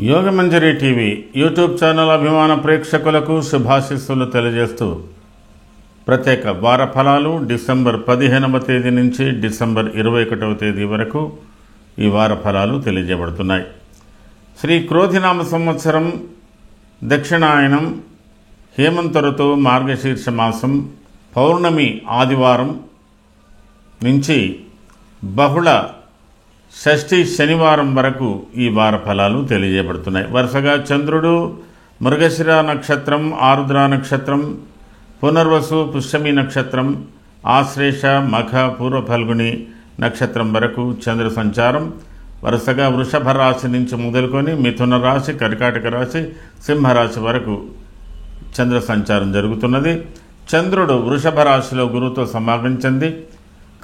Yogamanjari TV YouTube channel అభిమాన ప్రేక్షకులకు శుభాశీస్సులు తెలియజేస్తూ ప్రత్యేక వార ఫలాలు డిసెంబర్ 15వ తేదీ నుంచి డిసెంబర్ 21వ తేదీ వరకు ఈ వార ఫలాలు తెలియజేయబడుతున్నాయి. శ్రీ క్రోధినామ సంవత్సరం దక్షిణాయనం హేమంత ఋతువు మార్గశీర్ష మాసం పౌర్ణమి ఆదివారం నుంచి బహుళ షష్ఠి శనివారం వరకు ఈ వార ఫలాలు తెలియజేయబడుతున్నాయి. వరుసగా చంద్రుడు మృగశిర నక్షత్రం, ఆరుద్ర నక్షత్రం, పునర్వసు పుష్యమి నక్షత్రం, ఆశ్లేష మఖ పూర్వ ఫల్గుని నక్షత్రం వరకు చంద్ర సంచారం వరుసగా వృషభ రాశి నుంచి మొదలుకొని మిథున రాశి, కర్కాటక రాశి, సింహరాశి వరకు చంద్ర సంచారం జరుగుతున్నది. చంద్రుడు వృషభ రాశిలో గురువుతో సమాగం చెంది,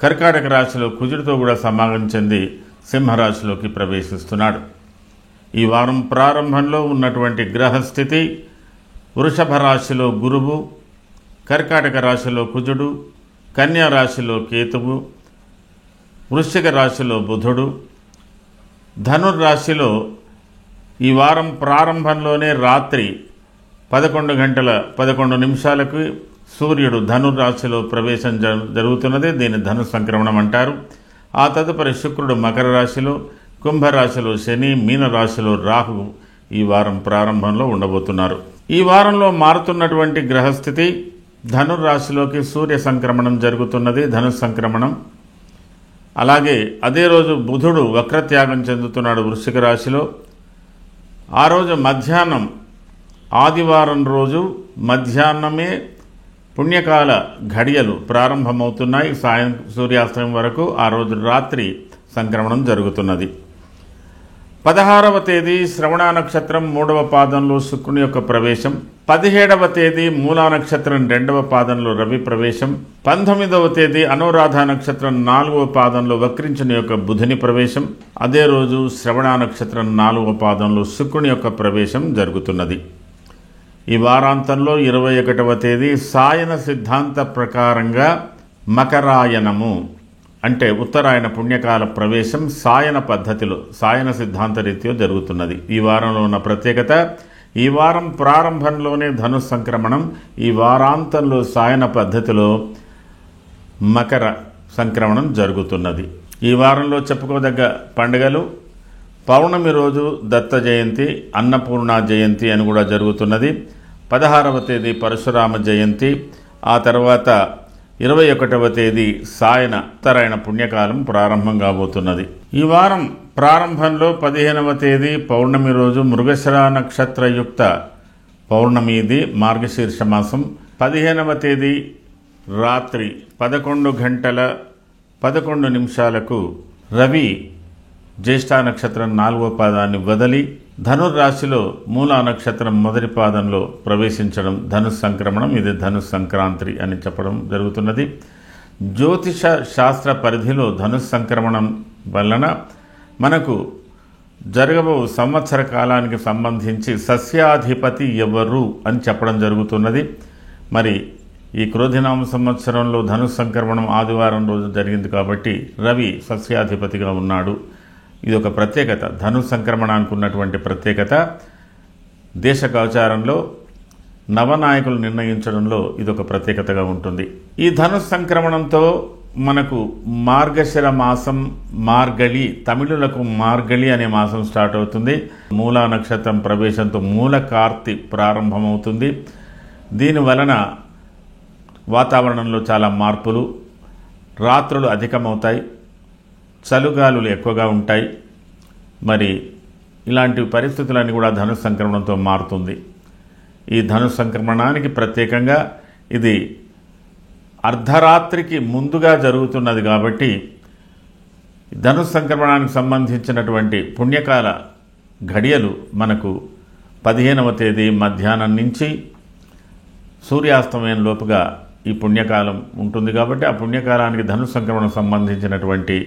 కర్కాటక రాశిలో కుజుడితో కూడా సమాగం చెంది సింహరాశిలోకి ప్రవేశిస్తున్నాడు. ఈ వారం ప్రారంభంలో ఉన్నటువంటి గ్రహస్థితి వృషభ రాశిలో గురువు, కర్కాటక రాశిలో కుజుడు, కన్యా రాశిలో కేతువు, వృశ్చిక రాశిలో బుధుడు, ధనుర్రాశిలో ఈ వారం ప్రారంభంలోనే రాత్రి 11:11 సూర్యుడు ధనుర్రాశిలో ప్రవేశం జరుగుతున్నది. దీన్ని ధను సంక్రమణం అంటారు. ఆ తదుపరి శుక్రుడు మకర రాశిలో, కుంభరాశిలో శని, మీనరాశిలో రాహు ఈ వారం ప్రారంభంలో ఉండబోతున్నారు. ఈ వారంలో మారుతున్నటువంటి గ్రహస్థితి ధనుర్రాశిలోకి సూర్య సంక్రమణం జరుగుతున్నది, ధను సంక్రమణం. అలాగే అదే రోజు బుధుడు వక్రత్యాగం చెందుతున్నాడు వృశ్చిక రాశిలో. ఆ రోజు మధ్యాహ్నం, ఆదివారం రోజు మధ్యాహ్నమే పుణ్యకాల ఘడియలు ప్రారంభమవుతున్నాయి. సాయం సూర్యాస్తమయం వరకు ఆ రోజు రాత్రి సంక్రమణం జరుగుతున్నది. 16వ తేదీ శ్రవణ నక్షత్రం 3వ పాదంలో శుక్రుని యొక్క ప్రవేశం, 17వ తేదీ మూలా నక్షత్రం 2వ పాదంలో రవి ప్రవేశం, 19వ తేదీ అనురాధ నక్షత్రం 4వ పాదంలో వక్రించిన యొక్క బుధుని ప్రవేశం, అదే రోజు శ్రవణ నక్షత్రం 4వ పాదంలో శుక్రుని యొక్క ప్రవేశం జరుగుతున్నది. ఈ వారాంతంలో 21వ తేదీ సాయన సిద్ధాంత ప్రకారంగా మకరాయనము అంటే ఉత్తరాయణ పుణ్యకాల ప్రవేశం సాయన పద్ధతిలో, సాయన సిద్ధాంత రీత్యా జరుగుతున్నది. ఈ వారంలో ఉన్న ప్రత్యేకత, ఈ వారం ప్రారంభంలోనే ధను సంక్రమణం, ఈ వారాంతంలో సాయన పద్ధతిలో మకర సంక్రమణం జరుగుతున్నది. ఈ వారంలో చెప్పుకోదగ్గ పండుగలు పౌర్ణమి రోజు దత్త జయంతి, అన్నపూర్ణ జయంతి అని కూడా జరుగుతున్నది. 16వ తేదీ పరశురామ జయంతి, ఆ తర్వాత 21వ తేదీ సాయన ఉత్తరాయణ పుణ్యకాలం ప్రారంభం కాబోతున్నది. ఈ వారం ప్రారంభంలో 15వ తేదీ పౌర్ణమి రోజు మృగశిర నక్షత్రయుక్త పౌర్ణమి, ఇది మార్గశీర్ష మాసం. 15వ తేదీ రాత్రి 11:11 రవి జ్యేష్ఠ నక్షత్రం 4వ పాదాన్ని వదిలి ధనుర్రాశిలో మూలా నక్షత్రం మొదటి పాదంలో ప్రవేశించడం ధను సంక్రమణం. ఇది ధను సంక్రాంతి అని చెప్పడం జరుగుతున్నది. జ్యోతిష శాస్త్ర పరిధిలో ధను సంక్రమణం వలన మనకు జరగబో సంవత్సర కాలానికి సంబంధించి సస్యాధిపతి ఎవరు అని చెప్పడం జరుగుతున్నది. మరి ఈ క్రోధినామ సంవత్సరంలో ధను సంక్రమణం ఆదివారం రోజు జరిగింది కాబట్టి రవి సస్యాధిపతిగా ఉన్నాడు. ఇది ఒక ప్రత్యేకత. ధను సంక్రమణానికి ఉన్నటువంటి ప్రత్యేకత దేశ గోచారంలో నవనాయకులు నిర్ణయించడంలో ఇదొక ప్రత్యేకతగా ఉంటుంది. ఈ ధను సంక్రమణంతో మనకు మార్గశిర మాసం, మార్గళి, తమిళులకు మార్గళి అనే మాసం స్టార్ట్ అవుతుంది. మూలా నక్షత్రం ప్రవేశంతో మూల కార్తె ప్రారంభమవుతుంది. దీని వలన వాతావరణంలో చాలా మార్పులు, రాత్రులు అధికమవుతాయి, చలుగాలులు ఎక్కువగా ఉంటాయి. మరి ఇలాంటి పరిస్థితులన్నీ కూడా ధను సంక్రమణంతో మారుతుంది. ఈ ధను సంక్రమణానికి ప్రత్యేకంగా ఇది అర్ధరాత్రికి ముందుగా జరుగుతున్నది కాబట్టి ధను సంక్రమణానికి సంబంధించినటువంటి పుణ్యకాల ఘడియలు మనకు 15వ తేదీ మధ్యాహ్నం నుంచి సూర్యాస్తమయం లోపుగా ఈ పుణ్యకాలం ఉంటుంది కాబట్టి ఆ పుణ్యకాలానికి ధను సంక్రమణం సంబంధించినటువంటి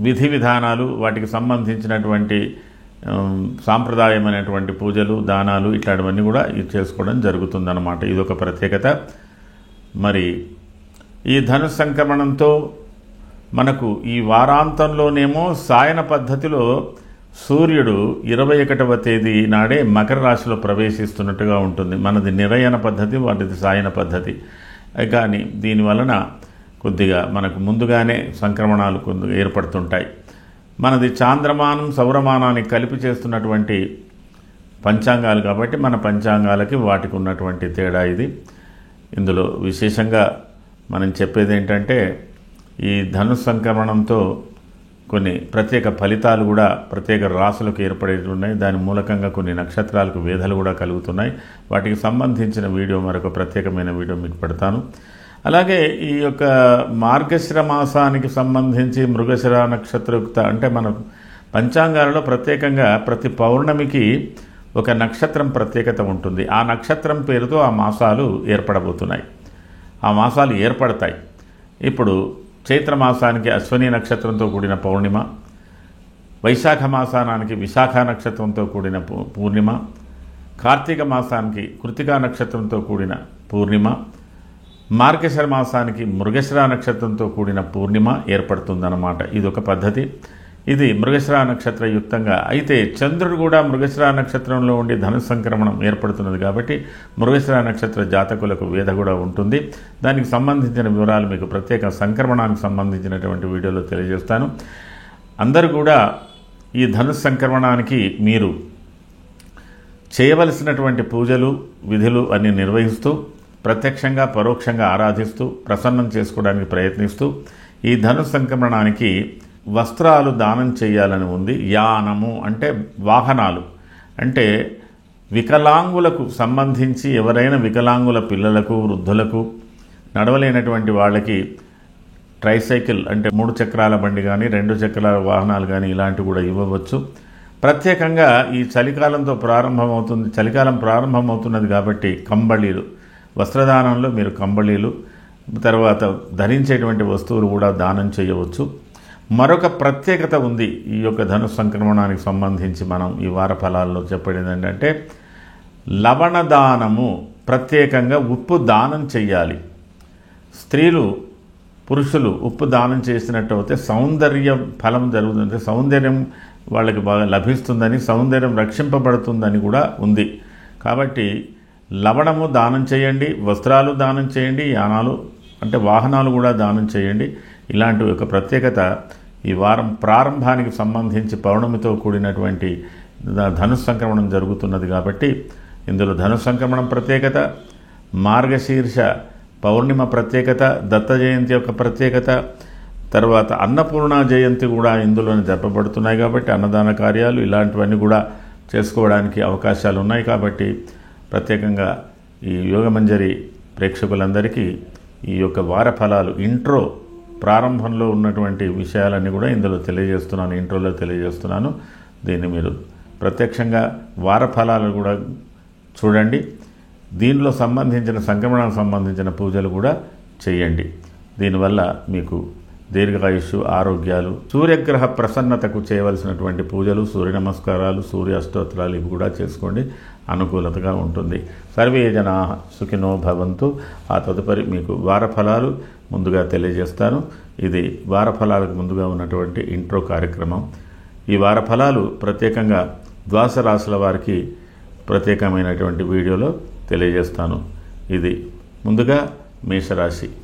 విధి విధానాలు, వాటికి సంబంధించినటువంటి సాంప్రదాయమైనటువంటి పూజలు, దానాలు ఇట్లాంటివన్నీ కూడా ఇది చేసుకోవడం జరుగుతుందన్నమాట. ఇదొక ప్రత్యేకత. మరి ఈ ధను సంక్రమణంతో మనకు ఈ వారాంతంలోనేమో సాయన పద్ధతిలో సూర్యుడు 21వ తేదీ నాడే మకర రాశిలో ప్రవేశిస్తున్నట్టుగా ఉంటుంది. మనది నిరయన పద్ధతి, వాటిది సాయన పద్ధతి. కానీ దీనివలన కొద్దిగా మనకు ముందుగానే సంక్రమణాలు కొద్దిగా ఏర్పడుతుంటాయి. మనది చాంద్రమానం సౌరమానాన్ని కలిపి చేస్తున్నటువంటి పంచాంగాలు కాబట్టి మన పంచాంగాలకి వాటికి ఉన్నటువంటి తేడా ఇది. ఇందులో విశేషంగా మనం చెప్పేది ఏంటంటే ఈ ధను సంక్రమణంతో కొన్ని ప్రత్యేక ఫలితాలు కూడా ప్రత్యేక రాశులకు ఏర్పడేవి ఉన్నాయి. దాని మూలకంగా కొన్ని నక్షత్రాలకు వేధలు కూడా కలుగుతున్నాయి. వాటికి సంబంధించిన వీడియో మరొక ప్రత్యేకమైన వీడియో మీకు పెడతాను. అలాగే ఈ యొక్క మార్గశిర మాసానికి సంబంధించి మృగశిర నక్షత్రయుక్త అంటే మన పంచాంగాలలో ప్రత్యేకంగా ప్రతి పౌర్ణమికి ఒక నక్షత్రం ప్రత్యేకత ఉంటుంది. ఆ నక్షత్రం పేరుతో ఆ మాసాలు ఏర్పడబోతున్నాయి, ఆ మాసాలు ఏర్పడతాయి. ఇప్పుడు చైత్ర మాసానికి అశ్వని నక్షత్రంతో కూడిన పౌర్ణిమ, వైశాఖ మాసానానికి విశాఖ నక్షత్రంతో కూడిన పూర్ణిమ, కార్తీక మాసానికి కృతికా నక్షత్రంతో కూడిన పూర్ణిమ, మార్గశిర మాసానికి మృగశిర నక్షత్రంతో కూడిన పూర్ణిమ ఏర్పడుతుందన్నమాట. ఇదొక పద్ధతి. ఇది మృగశిర నక్షత్ర యుక్తంగా. అయితే చంద్రుడు కూడా మృగశిర నక్షత్రంలో ఉండి ధను సంక్రమణం ఏర్పడుతున్నది కాబట్టి మృగశిర నక్షత్ర జాతకులకు వేద కూడా ఉంటుంది. దానికి సంబంధించిన వివరాలు మీకు ప్రత్యేక సంక్రమణానికి సంబంధించినటువంటి వీడియోలో తెలియజేస్తాను. అందరూ కూడా ఈ ధను సంక్రమణానికి మీరు చేయవలసినటువంటి పూజలు విధులు అన్ని నిర్వహిస్తూ ప్రత్యక్షంగా పరోక్షంగా ఆరాధిస్తూ ప్రసన్నం చేసుకోవడానికి ప్రయత్నిస్తూ ఈ ధను సంక్రమణానికి వస్త్రాలు దానం చేయాలని ఉంది. యానము అంటే వాహనాలు, అంటే వికలాంగులకు సంబంధించి ఎవరైనా వికలాంగుల పిల్లలకు వృద్ధులకు నడవలేనటువంటి వాళ్ళకి ట్రైసైకిల్ అంటే 3 చక్రాల బండి కానీ 2 చక్రాల వాహనాలు కానీ ఇలాంటివి కూడా ఇవ్వవచ్చు. ప్రత్యేకంగా ఈ చలికాలంతో ప్రారంభమవుతుంది, చలికాలం ప్రారంభమవుతున్నది కాబట్టి కంబళీలు, వస్త్రదానంలో మీరు కంబళీలు, తర్వాత ధరించేటువంటి వస్తువులు కూడా దానం చేయవచ్చు. మరొక ప్రత్యేకత ఉంది ఈ యొక్క ధను సంక్రమణానికి సంబంధించి. మనం ఈ వార ఫలాల్లో చెప్పేది ఏంటంటే లవణ దానము, ప్రత్యేకంగా ఉప్పు దానం చెయ్యాలి. స్త్రీలు పురుషులు ఉప్పు దానం చేసినట్టు అయితే సౌందర్య ఫలం జరుగుతుంది, సౌందర్యం వాళ్ళకి బాగా లభిస్తుందని, సౌందర్యం రక్షింపబడుతుందని కూడా ఉంది. కాబట్టి లవణము దానం చేయండి, వస్త్రాలు దానం చేయండి, యానాలు అంటే వాహనాలు కూడా దానం చేయండి. ఇలాంటి ఒక ప్రత్యేకత ఈ వారం ప్రారంభానికి సంబంధించి పౌర్ణమితో కూడినటువంటి ధను సంక్రమణం జరుగుతున్నది కాబట్టి ఇందులో ధను సంక్రమణం ప్రత్యేకత, మార్గశీర్ష పౌర్ణిమ ప్రత్యేకత, దత్త జయంతి యొక్క ప్రత్యేకత, తర్వాత అన్నపూర్ణ జయంతి కూడా ఇందులోనే జరపబడుతున్నాయి కాబట్టి అన్నదాన కార్యాలు ఇలాంటివన్నీ కూడా చేసుకోవడానికి అవకాశాలు ఉన్నాయి. కాబట్టి ప్రత్యేకంగా ఈ యోగమంజరి ప్రేక్షకులందరికీ ఈ యొక్క వార ఫలాలు ఇంట్రో ప్రారంభంలో ఉన్నటువంటి విషయాలన్నీ కూడా ఇందులో తెలియజేస్తున్నాను, ఇంట్రోలో తెలియజేస్తున్నాను. దీన్ని మీరు ప్రత్యక్షంగా వార ఫలాలు కూడా చూడండి. దీనిలో సంబంధించిన సంక్రమణానికి సంబంధించిన పూజలు కూడా చేయండి. దీనివల్ల మీకు దీర్ఘాయుషు, ఆరోగ్యాలు, సూర్యగ్రహ ప్రసన్నతకు చేయవలసినటువంటి పూజలు, సూర్య నమస్కారాలు, సూర్య అష్టోత్తరాలు ఇవి కూడా చేసుకోండి, అనుకూలతగా ఉంటుంది. సర్వే జనాః సుఖినో భవంతు. ఆ తదుపరి మీకు వారఫలాలు ముందుగా తెలియజేస్తాను. ఇది వారఫలాలకు ముందుగా ఉన్నటువంటి ఇంట్రో కార్యక్రమం. ఈ వారఫలాలు ప్రత్యేకంగా ద్వాదశ రాశుల వారికి ప్రత్యేకమైనటువంటి వీడియోలో తెలియజేస్తాను. ఇది ముందుగా మేషరాశి.